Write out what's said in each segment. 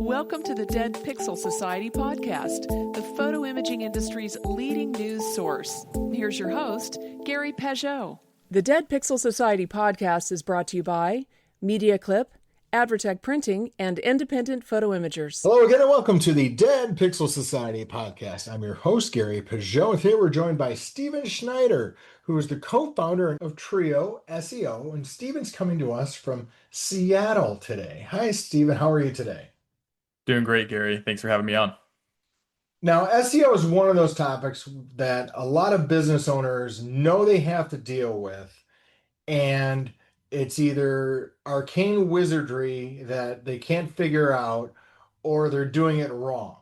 Welcome to the Dead Pixel Society podcast, the photo imaging industry's leading news source. Here's your host, Gary Peugeot. The Dead Pixel Society podcast is brought to you by MediaClip, Advertech Printing, and Independent Photo Imagers. Hello again and welcome to the Dead Pixel Society podcast. I'm your host, Gary Peugeot, and today we're joined by Steven Schneider, who is the co-founder of Trio SEO, and Steven's coming to us from Seattle today. Hi, Steven. How are you today? Doing great, Gary. Thanks for having me on. Now, SEO is one of those topics that a lot of business owners know they have to deal with, and it's either arcane wizardry that they can't figure out, or they're doing it wrong.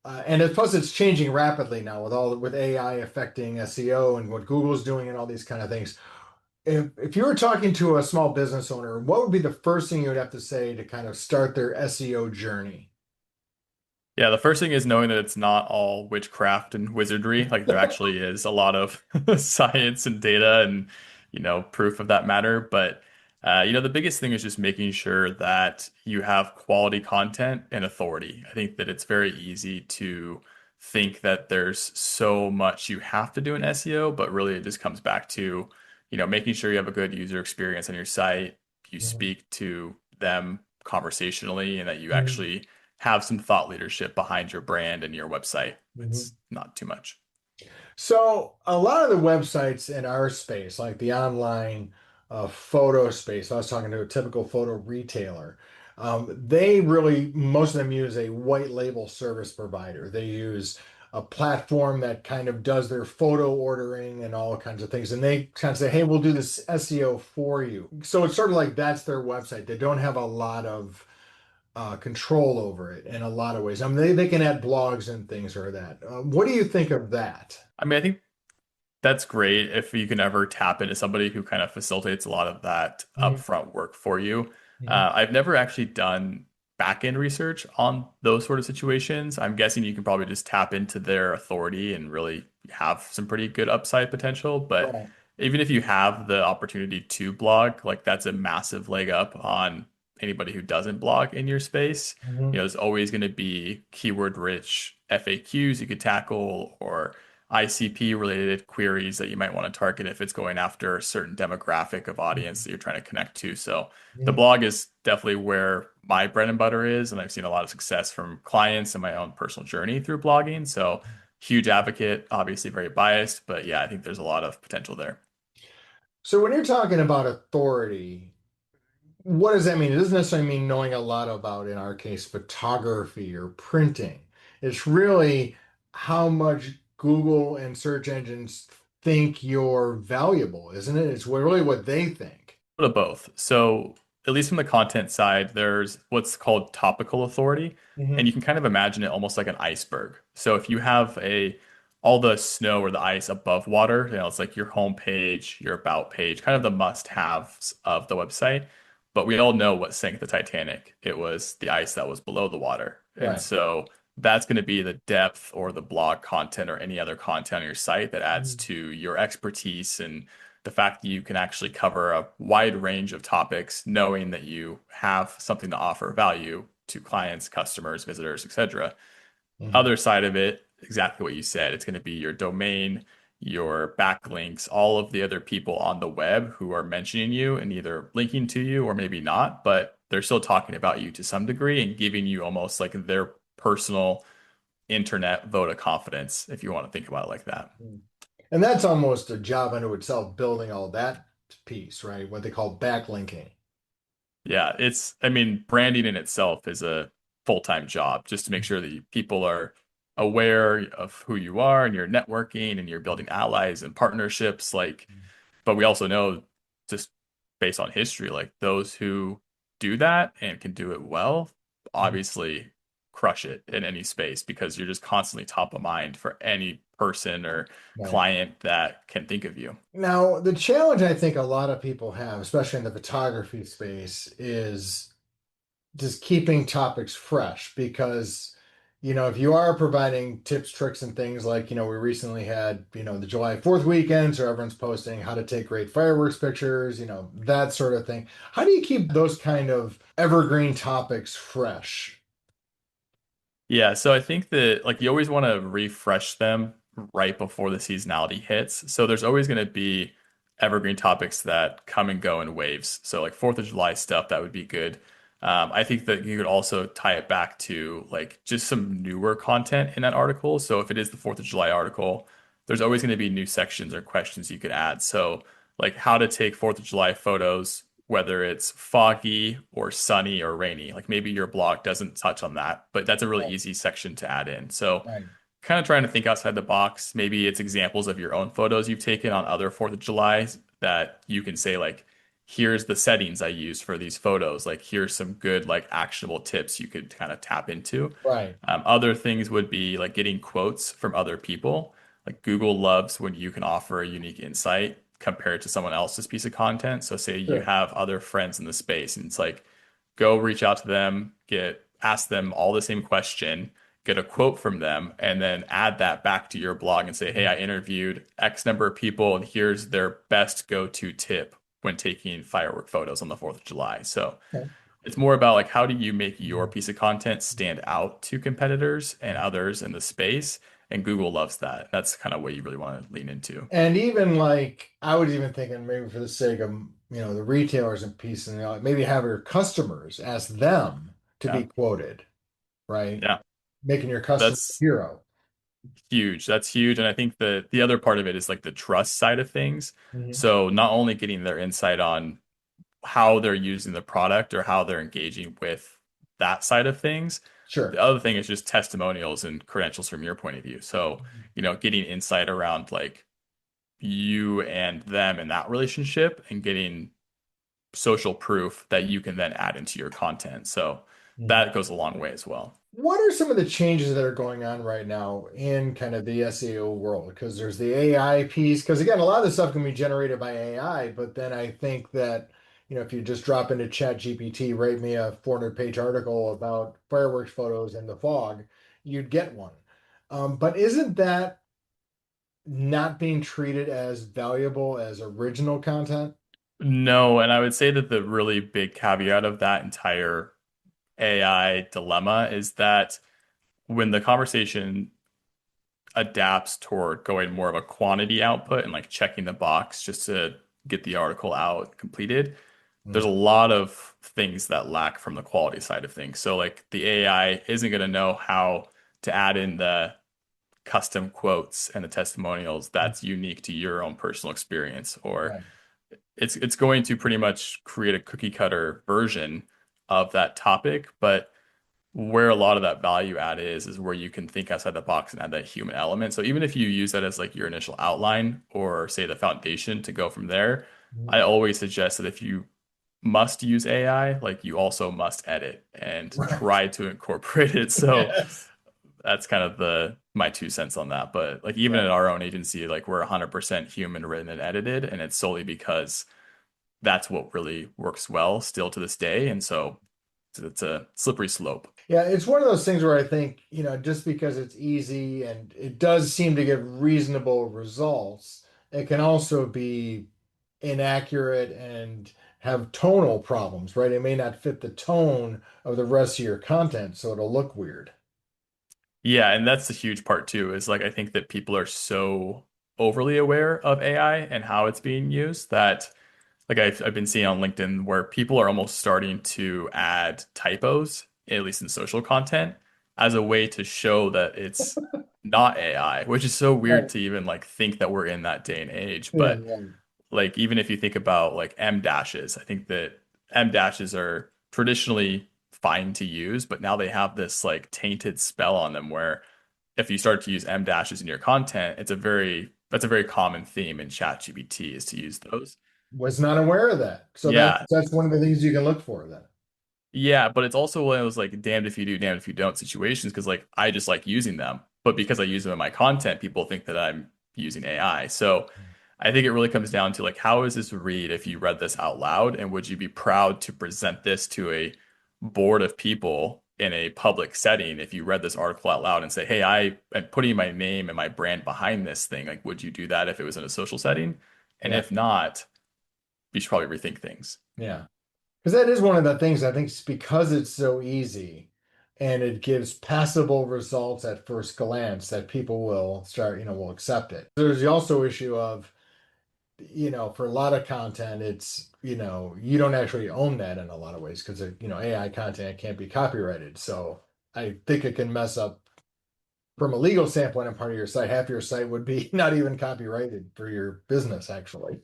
Plus, it's changing rapidly now with AI affecting SEO and what Google's doing and all these kind of things. If you were talking to a small business owner, what would be the first thing you would have to say to kind of start their SEO journey? Yeah, the first thing is knowing that it's not all witchcraft and wizardry. Like there actually is a lot of science and data and, proof of that matter. But, the biggest thing is just making sure that you have quality content and authority. I think that it's very easy to think that there's so much you have to do in SEO, but really it just comes back to making sure you have a good user experience on your site, you speak to them conversationally, and that you actually have some thought leadership behind your brand and your website. It's not too much. So a lot of the websites in our space, like the online photo space, I was talking to a typical photo retailer. Most of them use a white label service provider. They use a platform that kind of does their photo ordering and all kinds of things. And they kind of say, hey, we'll do this SEO for you. So it's sort of like that's their website. They don't have a lot of control over it in a lot of ways. I mean, they can add blogs and things or that. What do you think of that? I mean, I think that's great if you can ever tap into somebody who kind of facilitates a lot of that upfront work for you. I've never actually done back-end research on those sort of situations. I'm guessing you can probably just tap into their authority and really have some pretty good upside potential. But Right. even if you have the opportunity to blog, like that's a massive leg up on anybody who doesn't blog in your space. There's always going to be keyword-rich FAQs you could tackle or ICP related queries that you might want to target if it's going after a certain demographic of audience that you're trying to connect to. So the blog is definitely where my bread and butter is, and I've seen a lot of success from clients and my own personal journey through blogging. So huge advocate, obviously very biased, but yeah, I think there's a lot of potential there. So when you're talking about authority, what does that mean? It doesn't necessarily mean knowing a lot about, in our case, photography or printing. It's really how much Google and search engines think you're valuable, isn't it? It's really what they think. Bit of both. So at least from the content side, there's what's called topical authority, and you can kind of imagine it almost like an iceberg. So if you have all the snow or the ice above water, it's like your home page, your about page, kind of the must-haves of the website. But we all know what sank the Titanic. It was the ice that was below the water. And Right. so that's going to be the depth or the blog content or any other content on your site that adds to your expertise and the fact that you can actually cover a wide range of topics, knowing that you have something to offer value to clients, customers, visitors, etc. Other side of it, exactly what you said, it's going to be your domain, your backlinks, all of the other people on the web who are mentioning you and either linking to you or maybe not, but they're still talking about you to some degree and giving you almost like their personal internet vote of confidence, if you want to think about it like that. And that's almost a job unto itself, building all that piece, right? What they call backlinking. Yeah, branding in itself is a full-time job just to make sure that people are aware of who you are and you're networking and you're building allies and partnerships. But we also know just based on history, like those who do that and can do it well, obviously crush it in any space because you're just constantly top of mind for any person or Right. client that can think of you. Now, the challenge I think a lot of people have, especially in the photography space, is just keeping topics fresh because, if you are providing tips, tricks, and things like, we recently had, the July 4th weekend, so everyone's posting how to take great fireworks pictures, that sort of thing. How do you keep those kind of evergreen topics fresh? Yeah, so I think that like you always want to refresh them right before the seasonality hits. So there's always going to be evergreen topics that come and go in waves. So like 4th of July stuff, that would be good. I think that you could also tie it back to like just some newer content in that article. So if it is the 4th of July article, there's always going to be new sections or questions you could add. So like how to take 4th of July photos, whether it's foggy or sunny or rainy. Like maybe your blog doesn't touch on that, but that's a really Right. easy section to add in. So Right. kind of trying to think outside the box. Maybe it's examples of your own photos you've taken on other 4th of July's that you can say like, here's the settings I use for these photos. Like here's some good like actionable tips you could kind of tap into. Right. Other things would be like getting quotes from other people. Like Google loves when you can offer a unique insight compared to someone else's piece of content. So say you Sure. have other friends in the space and it's like go reach out to them, get ask them all the same question, get a quote from them, and then add that back to your blog and say, hey, I interviewed X number of people and here's their best go-to tip when taking firework photos on the 4th of July. So Okay. it's more about like how do you make your piece of content stand out to competitors and others in the space? And Google loves that. That's kind of what you really want to lean into. And even like I was even thinking maybe for the sake of the retailers and piece and maybe have your customers ask them to be Yeah. quoted, right? Yeah. Making your customer a That's hero. huge. That's huge. And I think the other part of it is like the trust side of things. Mhm. So not only getting their insight on how they're using the product or how they're engaging with that side of things. The Sure. other thing is just testimonials and credentials from your point of view. So, getting insight around like you and them in that relationship and getting social proof that you can then add into your content. So Mhm. that goes a long way as well. What are some of the changes that are going on right now in kind of the SEO world? Because there's the AI piece, because again, a lot of this stuff can be generated by AI, but then I think that, if you just drop into Chat GPT, write me a 400-page article about fireworks photos in the fog, you'd get one. But isn't that not being treated as valuable as original content? No, and I would say that the really big caveat of that entire AI dilemma is that when the conversation adapts toward going more of a quantity output and like checking the box just to get the article out completed, there's Mm. a lot of things that lack from the quality side of things. So like the AI isn't going to know how to add in the custom quotes and the testimonials that's unique to your own personal experience, or Right. it's going to pretty much create a cookie cutter version of that topic, but where a lot of that value add is where you can think outside the box and add that human element. So even if you use that as like your initial outline or say the foundation to go from there, Mm. I always suggest that if you must use AI, like you also must edit and Right. try to incorporate it. So Yes. that's kind of the my 2 cents on that. But like even Yeah. at our own agency, like we're 100% human written and edited, and it's solely because that's what really works well still to this day. And so it's a slippery slope. Yeah, it's one of those things where I think, just because it's easy and it does seem to give reasonable results, it can also be inaccurate and have tonal problems, right? It may not fit the tone of the rest of your content, so it'll look weird. Yeah, and that's the huge part too, is like I think that people are so overly aware of AI and how it's being used that like I've been seeing on LinkedIn where people are almost starting to add typos, at least in social content, as a way to show that it's not AI, which is so weird Right. to even like think that we're in that day and age. Yeah, But right. like even if you think about like M dashes, I think that M dashes are traditionally fine to use, but now they have this like tainted spell on them where if you start to use M dashes in your content, that's a very common theme in ChatGPT is to use those. Was not aware of that. So Yeah. that's one of the things you can look for then. Yeah, but it's also one of those like damned if you do, damned if you don't situations because like I just like using them. But because I use them in my content, people think that I'm using AI. So I think it really comes down to like how is this read if you read this out loud and would you be proud to present this to a board of people in a public setting if you read this article out loud and say, "Hey, I am putting my name and my brand behind this thing." Like would you do that if it was in a social setting? And Yeah. if not, you should probably rethink things. Yeah. Because that is one of the things I think it's because it's so easy and it gives passable results at first glance that people will start, will accept it. There's the also issue of, for a lot of content, it's, you don't actually own that in a lot of ways because, AI content can't be copyrighted. So I think it can mess up from a legal standpoint on part of your site. Half your site would be not even copyrighted for your business, actually.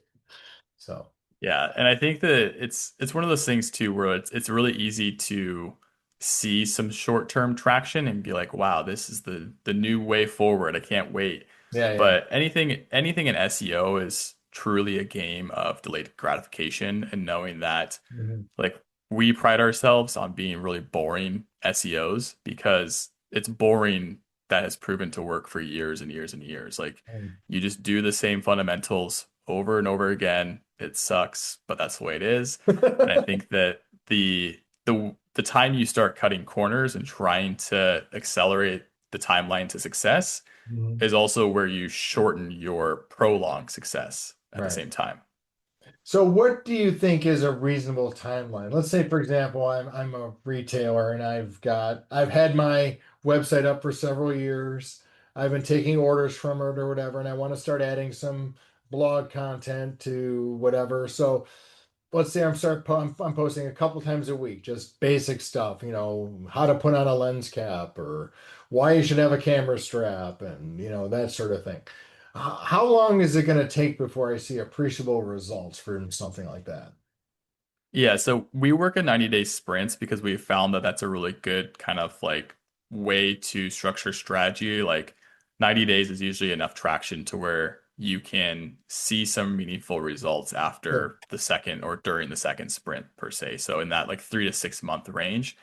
So, Yeah, and I think that it's one of those things too where it's really easy to see some short-term traction and be like, wow, this is the new way forward. I can't wait. yeah, yeah. But anything in SEO is truly a game of delayed gratification and knowing that Mhm. like we pride ourselves on being really boring SEOs because it's boring that has proven to work for years and years and years. Like Um, you just do the same fundamentals over and over again. It sucks, but that's the way it is. And I think that the time you start cutting corners and trying to accelerate the timeline to success Mhm. is also where you shorten your prolonged success at the Right. same time. So what do you think is a reasonable timeline? Let's say, for example, I'm a retailer and I've had my website up for several years. I've been taking orders from it or whatever, and I want to start adding some blog content to whatever. So let's say I'm posting a couple times a week, just basic stuff, how to put on a lens cap or why you should have a camera strap and that sort of thing. How long is it going to take before I see appreciable results from something like that? Yeah, so we work in 90-day sprints because we found that that's a really good kind of like way to structure strategy. Like 90 days is usually enough traction to where you can see some meaningful results Sure. after the second or during the second sprint per se. So in that like 3 to 6 month range.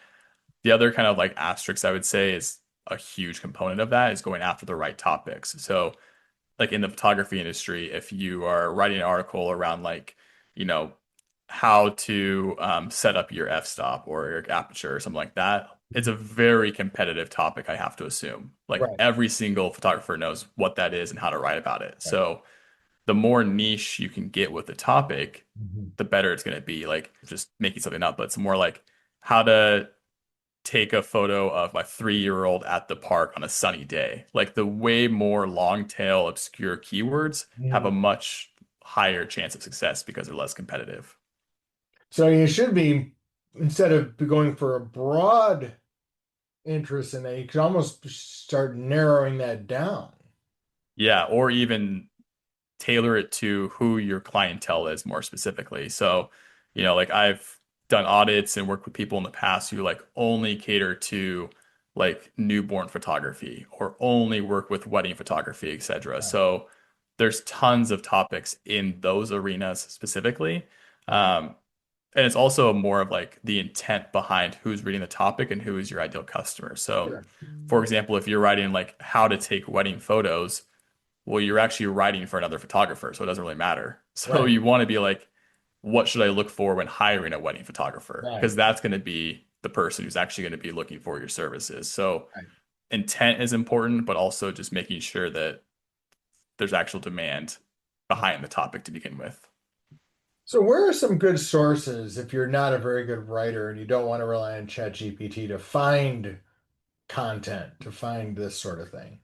The other kind of like asterisk I would say is a huge component of that is going after the right topics. So like in the photography industry, if you are writing an article around like, you know, how to set up your f-stop or your aperture or something like that, it's a very competitive topic, I have to assume. Like Right. every single photographer knows what that is and how to write about it. Right. So the more niche you can get with the topic, Mhm. the better it's going to be. Like just making something up, but it's more like how to take a photo of my 3-year-old at the park on a sunny day. Like the way more long tail obscure keywords have a Mhm. much higher chance of success because they're less competitive. So you should be, instead of going for a broad interest in that, you could almost start narrowing that down. Yeah, or even tailor it to who your clientele is more specifically. So, like I've done audits and worked with people in the past who like only cater to like newborn photography or only work with wedding photography, etc. Right. So there's tons of topics in those arenas specifically. Right. Um, and it's also more of like the intent behind who's reading the topic and who is your ideal customer. So, Sure. for example, if you're writing like how to take wedding photos, well, you're actually writing for another photographer, so it doesn't really matter. So Right. you want to be like, what should I look for when hiring a wedding photographer? Right. Because that's going to be the person who's actually going to be looking for your services. So Right. intent is important, but also just making sure that there's actual demand behind the topic to begin with. So, where are some good sources if you're not a very good writer and you don't want to rely on ChatGPT to find content, to find this sort of thing?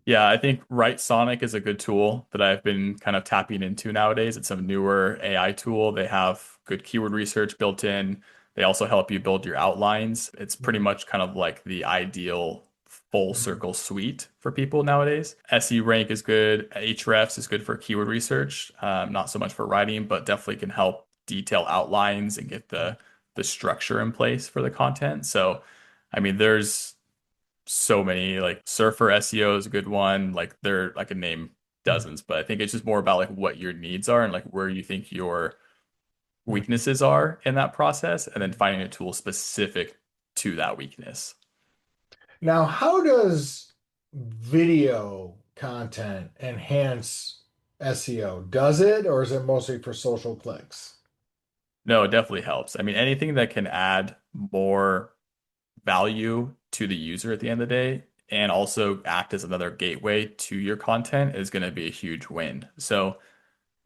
Yeah, I think Write Sonic is a good tool that I've been kind of tapping into nowadays. It's a newer AI tool. They have good keyword research built in. They also help you build your outlines. It's pretty Mhm. much kind of like the ideal full Mhm. circle suite for people nowadays. SE Rank is good. Ahrefs is good for keyword research. Not so much for writing, but definitely can help detail outlines and get the structure in place for the content. So, I mean, there's so many like Surfer SEO is a good one. Like there, I can name dozens, but I think it's just more about like what your needs are and like where you think your Mhm. weaknesses are in that process, and then finding a tool specific to that weakness. Now, how does video content enhance SEO? Does it, or is it mostly for social clicks? No, it definitely helps. I mean, anything that can add more value to the user at the end of the day and also act as another gateway to your content is going to be a huge win. So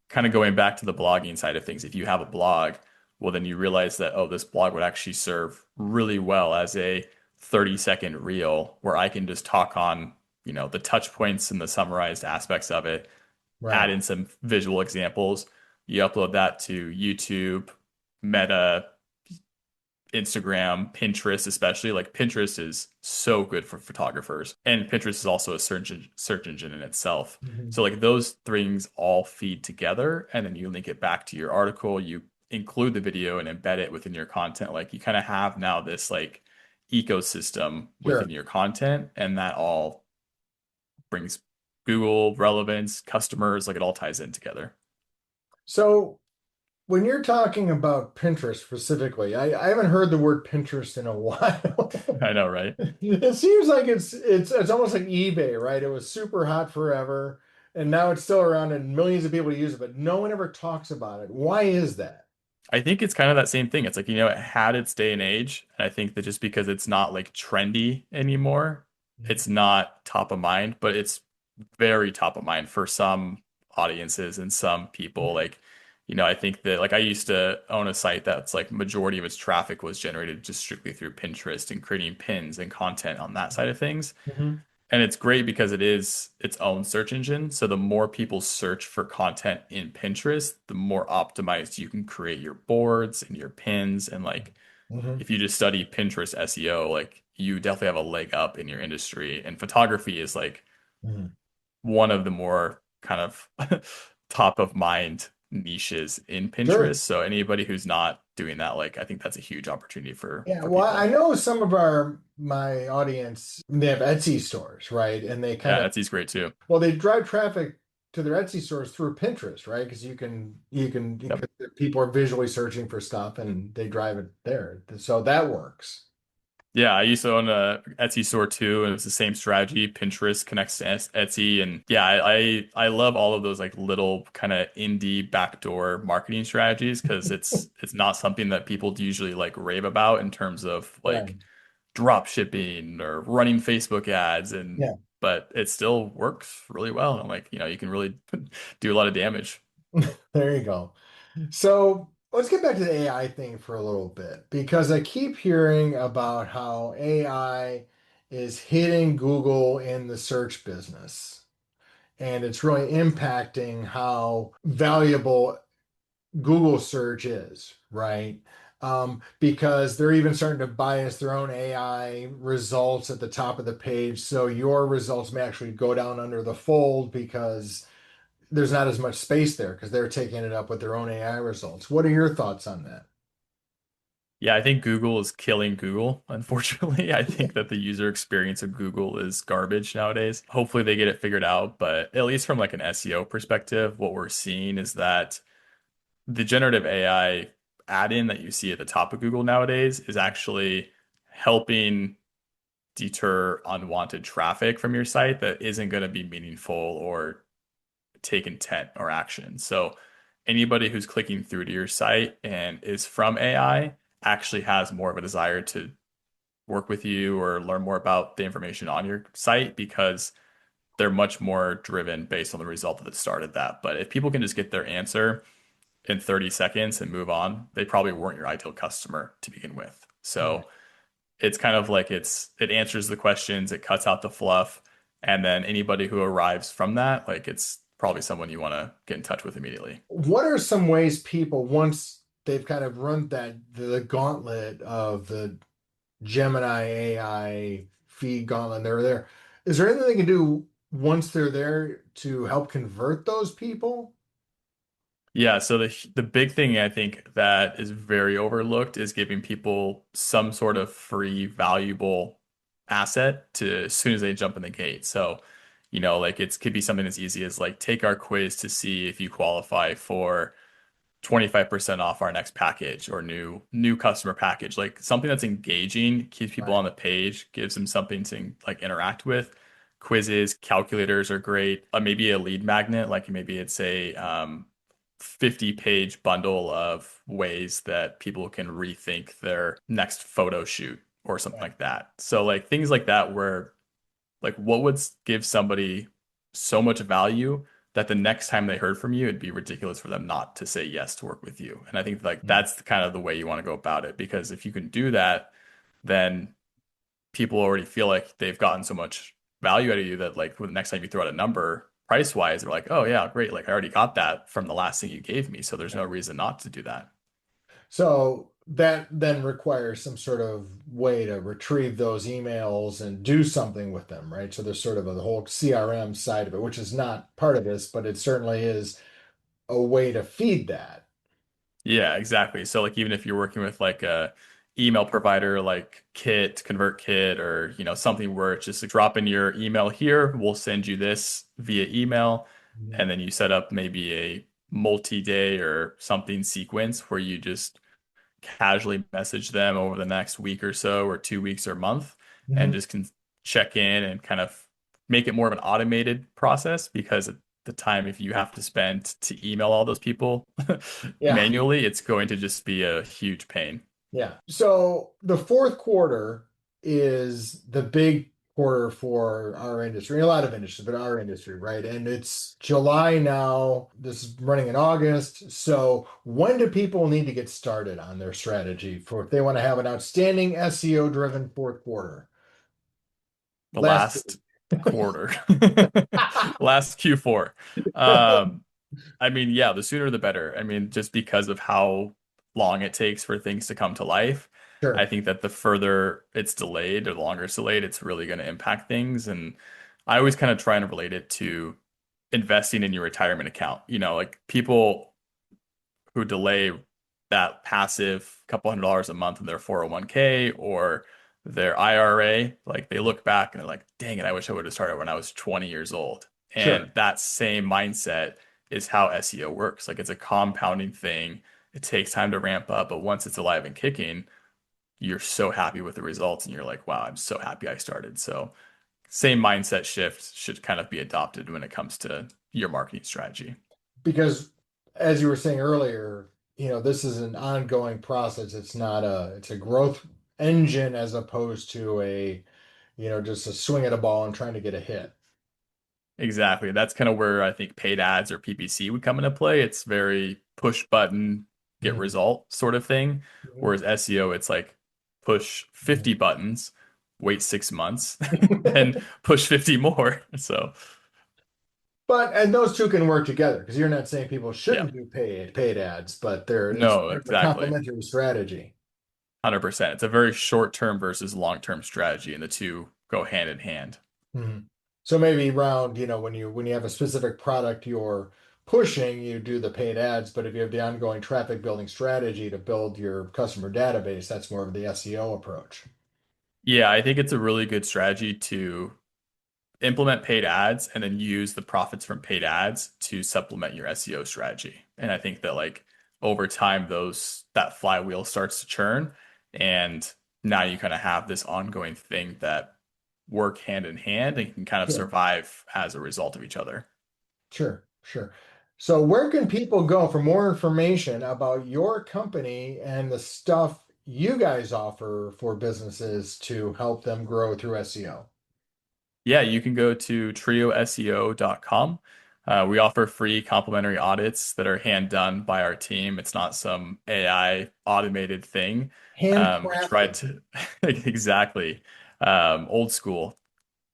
kind of going back to the blogging side of things, if you have a blog, well, then you realize that, oh, this blog would actually serve really well as a 30-second reel where I can just talk on, the touch points and the summarized aspects of it, add Right. in some visual examples. You upload that to YouTube, Meta, Instagram, Pinterest, especially. Like Pinterest is so good for photographers. And Pinterest is also a search engine in itself. Mhm. So like those things all feed together and then you link it back to your article, you include the video and embed it within your content. Like you kind of have now this like ecosystem Sure. within your content and that all brings Google relevance, customers, like it all ties in together. So when you're talking about Pinterest specifically, I haven't heard the word Pinterest in a while. I know, right? It seems like it's almost like eBay, right? It was super hot forever, and now it's still around and millions of people use it, but no one ever talks about it. Why is that? I think it's kind of that same thing. It's like, it had its day and age. And I think that just because it's not like trendy anymore, it's not top of mind, but it's very top of mind for some audiences and some people. Like, I think that like I used to own a site that's like majority of its traffic was generated just strictly through Pinterest and creating pins and content on that side of things. Mhm. And it's great because it is its own search engine. So the more people search for content in Pinterest, the more optimized you can create your boards and your pins. And like Mhm. if you just study Pinterest SEO, like you definitely have a leg up in your industry. And photography is like Mhm. one of the more kind of top of mind niches in Pinterest. Sure. So anybody who's not doing that, like I think that's a huge opportunity for Yeah, for well, I people. know some of my audience, they have Etsy stores, right? And they kind Yeah, of, Etsy's great too. well, they drive traffic to their Etsy stores through Pinterest, right? Because Yep. because people are visually searching for stuff and they drive it there. So that works. Yeah, I used to own a Etsy store too, and it was the same strategy. Pinterest connects to Etsy, and yeah, I love all of those like little kind of indie backdoor marketing strategies because it's not something that people usually like rave about in terms of Right. like drop shipping or running Facebook ads, and Yeah. but it still works really well, and like you can really do a lot of damage. There you go. So let's get back to the AI thing for a little bit because I keep hearing about how AI is hitting Google in the search business. And it's really impacting how valuable Google search is, right? Because they're even starting to bias their own AI results at the top of the page. So your results may actually go down under the fold because there's not as much space there because they're taking it up with their own AI results. What are your thoughts on that? Yeah, I think Google is killing Google, unfortunately. I think that the user experience of Google is garbage nowadays. Hopefully they get it figured out, but at least from like an SEO perspective, what we're seeing is that the generative AI add-in that you see at the top of Google nowadays is actually helping deter unwanted traffic from your site that isn't going to be meaningful or take intent or action. So anybody who's clicking through to your site and is from AI actually has more of a desire to work with you or learn more about the information on your site because they're much more driven based on the result that started that. But if people can just get their answer in 30 seconds and move on, they probably weren't your ideal customer to begin with. Right. So it's kind of like it answers the questions, it cuts out the fluff, and then anybody who arrives from that, like it's probably someone you want to get in touch with immediately. What are some ways people, once they've kind of run the gauntlet of the Gemini AI feed gauntlet, they're there. Is there anything they can do once they're there to help convert those people? Yeah, so the big thing I think that is very overlooked is giving people some sort of free, valuable asset to as soon as they jump in the gate. So, like it could be something as easy as like take our quiz to see if you qualify for 25% off our next package or new customer package. Like something that's engaging, keeps people Right. on the page, gives them something to like interact with. Quizzes, calculators are great. Maybe a lead magnet, like maybe it's a 50-page bundle of ways that people can rethink their next photo shoot or something Right. like that. So like things like that where like what would give somebody so much value that the next time they heard from you, it'd be ridiculous for them not to say yes to work with you. And I think like Mm. that's kind of the way you want to go about it because if you can do that, then people already feel like they've gotten so much value out of you that like the next time you throw out a number price wise, they're like, oh yeah, great. Like I already got that from the last thing you gave me. So there's no reason not to do that. So that then requires some sort of way to retrieve those emails and do something with them, right? So there's sort of the whole CRM side of it, which is not part of this, but it certainly is a way to feed that. Yeah, exactly. So like even if you're working with like a email provider like Kit, ConvertKit, or something where it's just like, drop in your email here, we'll send you this via email, Mhm. and then you set up maybe a multi-day or something sequence where you just casually message them over the next week or so, or 2 weeks or month, and Mhm. just can check in and kind of make it more of an automated process because at the time, if you have to spend to email all those people Yeah. manually, it's going to just be a huge pain. Yeah. So the fourth quarter is the big quarter for our industry, a lot of industries, but our industry, right? And it's July now. This is running in August. So when do people need to get started on their strategy for if they want to have an outstanding SEO driven fourth quarter? The Last last quarter, last Q4. Um, I mean, yeah, the sooner the better. I mean, just because of how long it takes for things to come to life, I Sure. think that the further it's delayed or the longer it's delayed, it's really going to impact things. And I always kind of try and relate it to investing in your retirement account. Like people who delay that passive couple $100 a month in their 401k or their IRA, like they look back and they're like, dang it, I wish I would have started when I was 20 years old. And Sure. that same mindset is how SEO works. Like it's a compounding thing. It takes time to ramp up, but once it's alive and kicking, you're so happy with the results and you're like, wow, I'm so happy I started. So same mindset shift should kind of be adopted when it comes to your marketing strategy. Because as you were saying earlier, this is an ongoing process. It's a growth engine as opposed to just a swing at a ball and trying to get a hit. Exactly. That's kind of where I think paid ads or PPC would come into play. It's very push button, get Mhm. result sort of thing. Mhm. Whereas SEO, it's like push 50 buttons, wait 6 months, then Mhm. push 50 more. So, And those two can work together because you're not saying people yeah. shouldn't do paid ads, but it's No, a exactly. complementary strategy. 100%. It's a very short-term versus long-term strategy, and the two go hand in hand. Mhm. So maybe around, when you have a specific product you're pushing, you do the paid ads, but if you have the ongoing traffic building strategy to build your customer database, that's more of the SEO approach. Yeah, I think it's a really good strategy to implement paid ads and then use the profits from paid ads to supplement your SEO strategy. And I think that like over time that flywheel starts to churn and now you kind of have this ongoing thing that work hand in hand and can kind of Sure, survive as a result of each other. sure, sure. So where can people go for more information about your company and the stuff you guys offer for businesses to help them grow through SEO? Yeah, you can go to trioseo.com. We offer free complimentary audits that are hand done by our team. It's not some AI automated thing. We tried Handcrafted. to exactly old school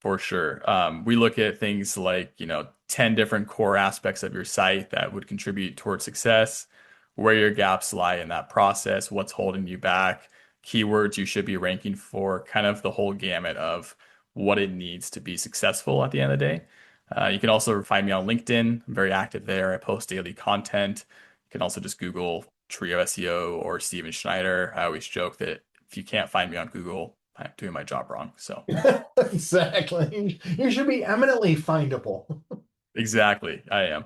for sure. We look at things like, 10 different core aspects of your site that would contribute towards success, where your gaps lie in that process, what's holding you back, keywords you should be ranking for, kind of the whole gamut of what it needs to be successful at the end of the day. You can also find me on LinkedIn. I'm very active there. I post daily content. You can also just Google Trio SEO or Steven Schneider. I always joke that if you can't find me on Google, I'm doing my job wrong. So. Exactly. You should be eminently findable. Exactly. I am.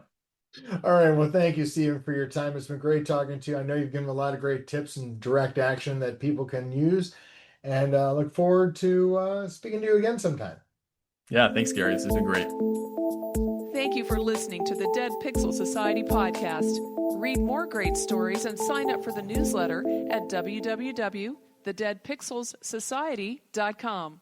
All right. Well, thank you, Stephen, for your time. It's been great talking to you. I know you've given a lot of great tips and direct action that people can use, and look forward to speaking to you again sometime. Yeah, thanks, Gary. This has been great. Thank you for listening to the Dead Pixel Society podcast. Read more great stories and sign up for the newsletter at www.thedeadpixelssociety.com.